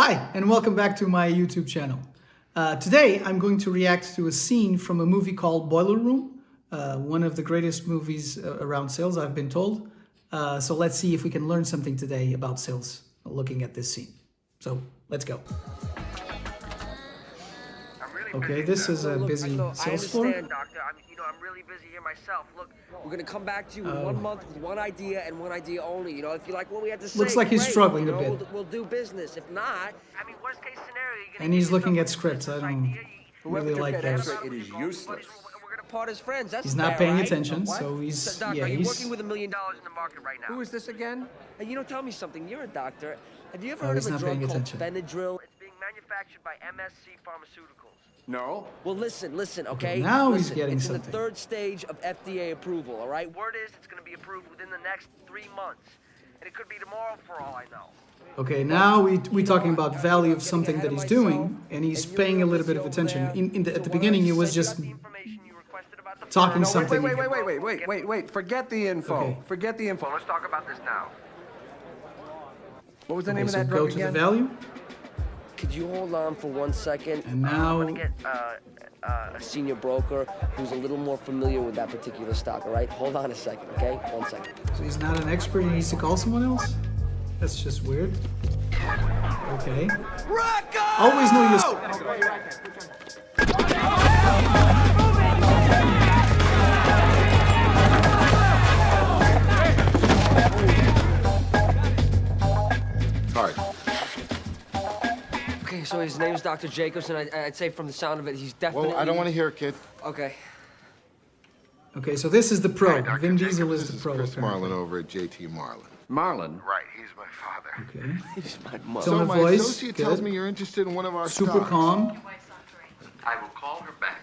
Hi, and welcome back to my YouTube channel. Today, I'm going to react to a scene from a movie called Boiler Room, one of the greatest movies around sales, I've been told. So let's see if we can learn something today about sales looking at this scene. So let's go. Okay, this is a busy sales floor. I understand, Doctor. I'm really busy here myself. Look, we're gonna come back to you in 1 month with one idea and one idea only. If you like what we had to say, Looks like he's great. struggling a bit. We'll do business. If not, worst case scenario, And he's looking at scripts. I don't really like those. It is useless. We're gonna part as friends. That's He's not fair, paying right? attention, so he's Doctor, yeah, you're he's working with $1 million in the market right now. Who is this again? And tell me something. You're a doctor. Have you ever Oh, heard he's of a not drug paying called attention. Benadryl? It's being manufactured by MSC Pharmaceuticals. No. Well, listen, okay? Now he's Listen, getting it's something. in the 3rd stage of FDA approval, all right? Word is it's going to be approved within the next 3 months. And it could be tomorrow for all I know. okay. Now we're talking about value of something that he's doing, and he's paying a little bit of attention. At the beginning, he was just talking something. Wait. Forget the info. Okay. Forget the info. Let's talk about this now. What was the Okay, name of so that go drug to again? the value, Could you hold on for 1 second? and now I'm going to get a senior broker who's a little more familiar with that particular stock, all right? Hold on a second, okay? 1 second. so he's not an expert. He needs to call someone else. That's just weird. Okay. Always know your. Hard. Okay, so his name's Dr. Jacobs, and I'd say from the sound of it, he's definitely... Well, I don't want to hear it, kid. Okay. Okay, so this is the pro. Hi, Dr. Vin Diesel Jacobs. is the This pro. Chris apparently. Marlin over at JT Marlin. Marlin. Right, he's my father. Okay. He's my mother. Tone So of my voice, associate tells good. me you're interested in one of our Super stocks. calm. I will call her back.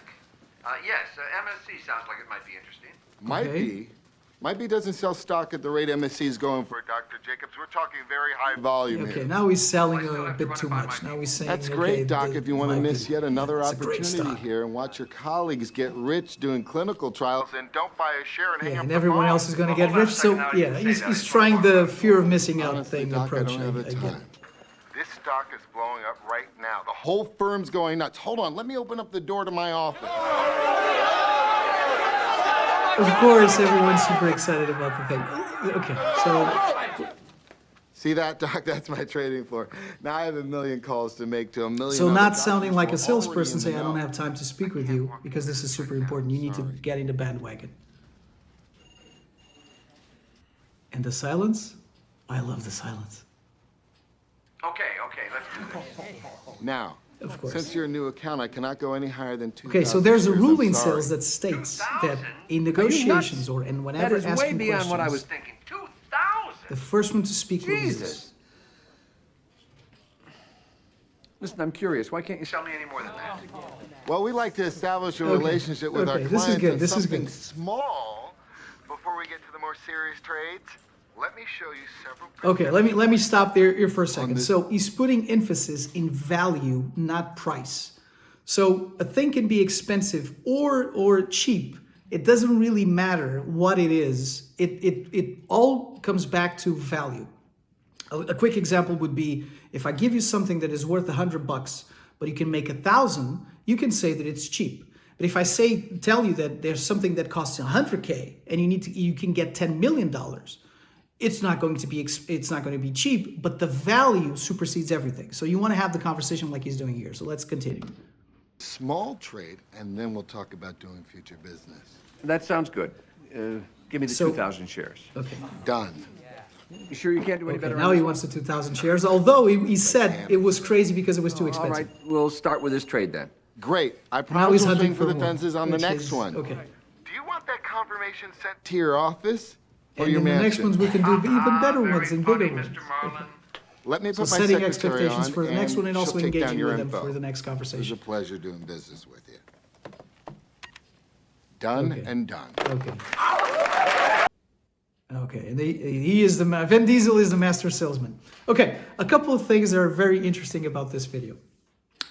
Yes, MSC sounds like it might be interesting. Might Okay. be. Might be doesn't sell stock at the rate MSC is going for, Dr. Jacobs. We're talking very high volume Okay, here. now he's selling a bit too much. Now he's saying, That's okay, great, Doc, the- if you want to might miss be- yet another it's a great opportunity stock. here and watch your colleagues get rich doing clinical trials. And don't buy a share and hang Yeah, up and the everyone phone. else is going to Well, get hold on rich. a So second now, you yeah, can say he's that. he's trying the fear of missing out Honestly, thing Doc, approach. I don't have the I get time. it. This stock is blowing up right now. The whole firm's going nuts. Hold on, let me open up the door to my office. Of course, everyone's super excited about the thing. Okay, so See that, Doc? That's my trading floor. Now I have 1 million calls to make to 1 million. so other not doctors sounding who like are a salesperson already in saying, I the don't know. have time to speak with you because this is super important. You need to get in the bandwagon. And the silence? I love the silence. Okay, let's do this. Now, Of course. since you're a new account, I cannot go any higher than 2,000 Okay, so there's a shares. rule I'm in sorry. sales that states that 2,000? in negotiations or and whenever That is way asking beyond what I was questions, Thinking 2,000. the first one to speak will lose. Jesus. Listen, I'm curious. Why can't you Tell me any more than that. Well, we like to establish a Okay, relationship with our okay, clients. this is good, and this is something good. small before we get to the more serious trades. Let me show you several. Okay, let me stop there here for a second. this- So he's putting emphasis in value, not price. So a thing can be expensive or cheap. It doesn't really matter what it is. It all comes back to value. A quick example would be if I give you something that is worth $100, but you can make 1,000, you can say that it's cheap. But if I tell you that there's something that costs $100K and you can get $10 million, it's not going to be cheap, but the value supersedes everything. So you want to have the conversation like he's doing here. So let's continue. Small trade, and then we'll talk about doing future business. That sounds good. Give me the So- 2,000 shares. Okay. Done. You sure you can't do any Okay, better? now on he this wants the 2,000 shares, although he said it was crazy because it was too one? All expensive. right, we'll start with this trade then. Great. I Now promise he's we'll hunting swing for the more, fences on the which next is- one. Okay. Do you want that confirmation sent to your office or And your in the mansion? next ones, we can do even better Very ones and funny, bigger ones. Mr. Marlin. Let me So put my setting secretary expectations on, for the next one and also she'll take down engaging your with them info. for the next It was a conversation. pleasure doing business with you. Done Okay. and done. Okay. Okay, and he is Vin Diesel is the master salesman. Okay, a couple of things that are very interesting about this video.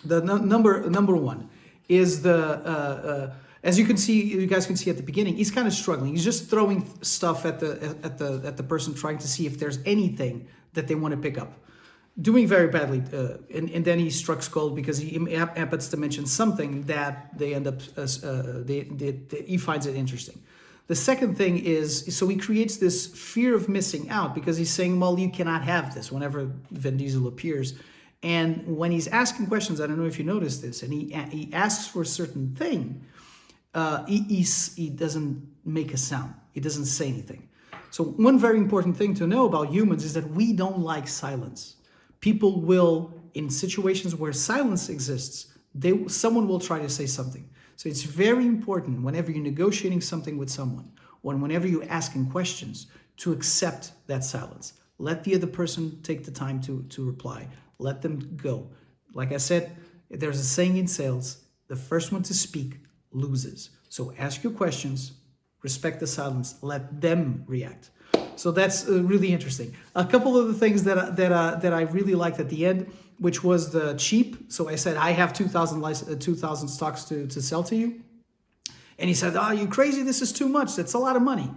The number one is as you guys can see at the beginning, he's kind of struggling. He's just throwing stuff at the person, trying to see if there's anything that they want to pick up. doing very badly, and then he strikes gold because he happens to mention something that they end up he finds it interesting. The second thing is, so he creates this fear of missing out because he's saying, well, you cannot have this whenever Vin Diesel appears. And when he's asking questions, I don't know if you noticed this, and he asks for a certain thing, he doesn't make a sound. He doesn't say anything. So one very important thing to know about humans is that we don't like silence. People will, in situations where silence exists, someone will try to say something. So it's very important whenever you're negotiating something with someone, or whenever you're asking questions, to accept that silence. Let the other person take the time to reply. Let them go. Like I said, there's a saying in sales, the first one to speak loses. So ask your questions, respect the silence, let them react. So that's really interesting. A couple of the things that I really liked at the end, which was the cheap. So I said, I have 2,000 stocks to sell to you. And he said, oh, you crazy? This is too much. That's a lot of money.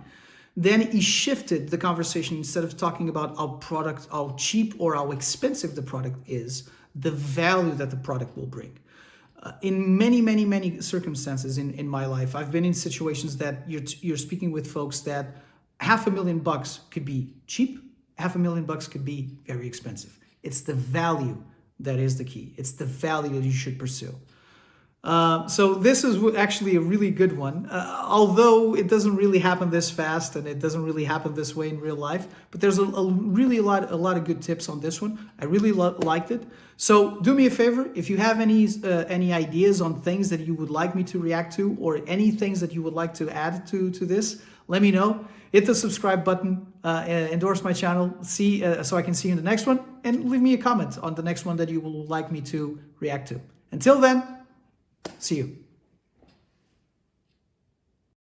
Then he shifted the conversation. Instead of talking about our product, how cheap or how expensive the product is, the value that the product will bring. In many circumstances in my life, I've been in situations that you're speaking with folks that $500,000 could be cheap, $500,000 could be very expensive. It's the value that is the key. It's the value that you should pursue. So this is actually a really good one, although it doesn't really happen this fast and it doesn't really happen this way in real life. But there's a lot of good tips on this one. I really liked it. So do me a favor, if you have any ideas on things that you would like me to react to, or any things that you would like to add to this, let me know. Hit the subscribe button, endorse my channel, so I can see you in the next one, and leave me a comment on the next one that you would like me to react to. Until then, see you.